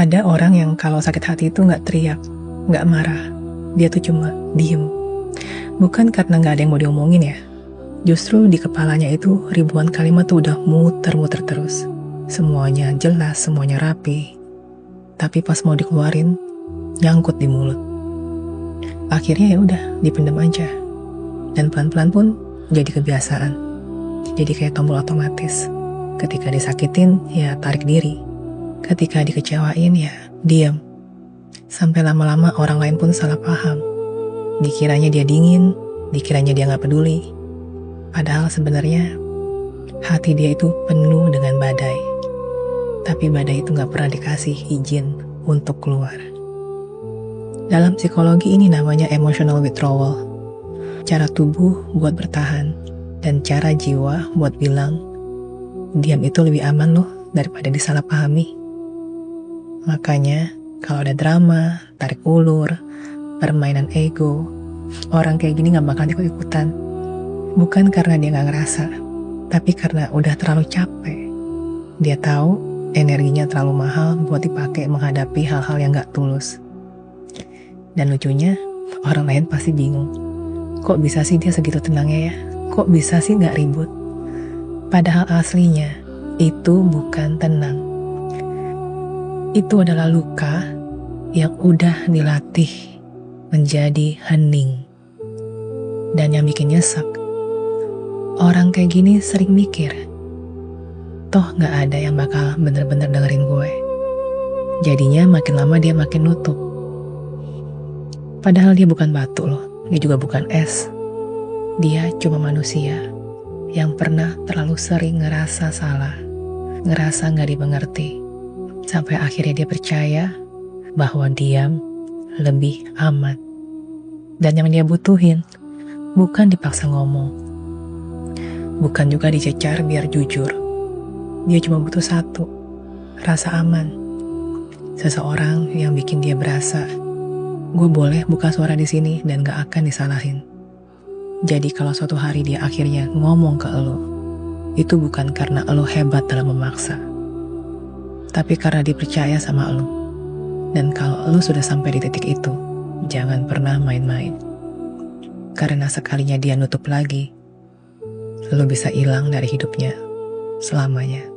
Ada orang yang kalau sakit hati itu nggak teriak, nggak marah. Dia tuh cuma diem. Bukan karena nggak ada yang mau diomongin ya. Justru di kepalanya itu ribuan kalimat tuh udah muter-muter terus. Semuanya jelas, semuanya rapi. Tapi pas mau dikeluarin, nyangkut di mulut. Akhirnya ya udah, dipendam aja. Dan pelan-pelan pun jadi kebiasaan. Jadi kayak tombol otomatis. Ketika disakitin, ya tarik diri. Ketika dikecewain, ya diam. Sampai lama-lama orang lain pun salah paham. Dikiranya dia dingin, dikiranya dia gak peduli. Padahal sebenarnya hati dia itu penuh dengan badai. Tapi badai itu gak pernah dikasih izin untuk keluar. Dalam psikologi ini namanya emotional withdrawal. Cara tubuh buat bertahan dan cara jiwa buat bilang, diam itu lebih aman loh daripada disalahpahami. Makanya kalau ada drama, tarik ulur, permainan ego, orang kayak gini gak bakal ikut-ikutan. Bukan karena dia gak ngerasa, tapi karena udah terlalu capek. Dia tahu energinya terlalu mahal buat dipakai menghadapi hal-hal yang gak tulus. Dan lucunya, orang lain pasti bingung. Kok bisa sih dia segitu tenangnya ya? Kok bisa sih gak ribut? Padahal aslinya, itu bukan tenang. Itu adalah luka yang udah dilatih menjadi hening. Dan yang bikin nyesek, orang kayak gini sering mikir, toh gak ada yang bakal bener-bener dengerin gue. Jadinya makin lama dia makin nutup. Padahal dia bukan batu loh, dia juga bukan es. Dia cuma manusia yang pernah terlalu sering ngerasa salah, ngerasa gak dimengerti. Sampai akhirnya dia percaya bahwa diam lebih aman. Dan yang dia butuhin bukan dipaksa ngomong, bukan juga dicecar biar jujur. Dia cuma butuh satu, rasa aman. Seseorang yang bikin dia berasa, gue boleh buka suara di sini dan gak akan disalahin. Jadi kalau suatu hari dia akhirnya ngomong ke lo, itu bukan karena lo hebat dalam memaksa, tapi karena dipercaya sama lo. Dan kalau lo sudah sampai di titik itu, jangan pernah main-main. Karena sekalinya dia nutup lagi, lo bisa hilang dari hidupnya selamanya.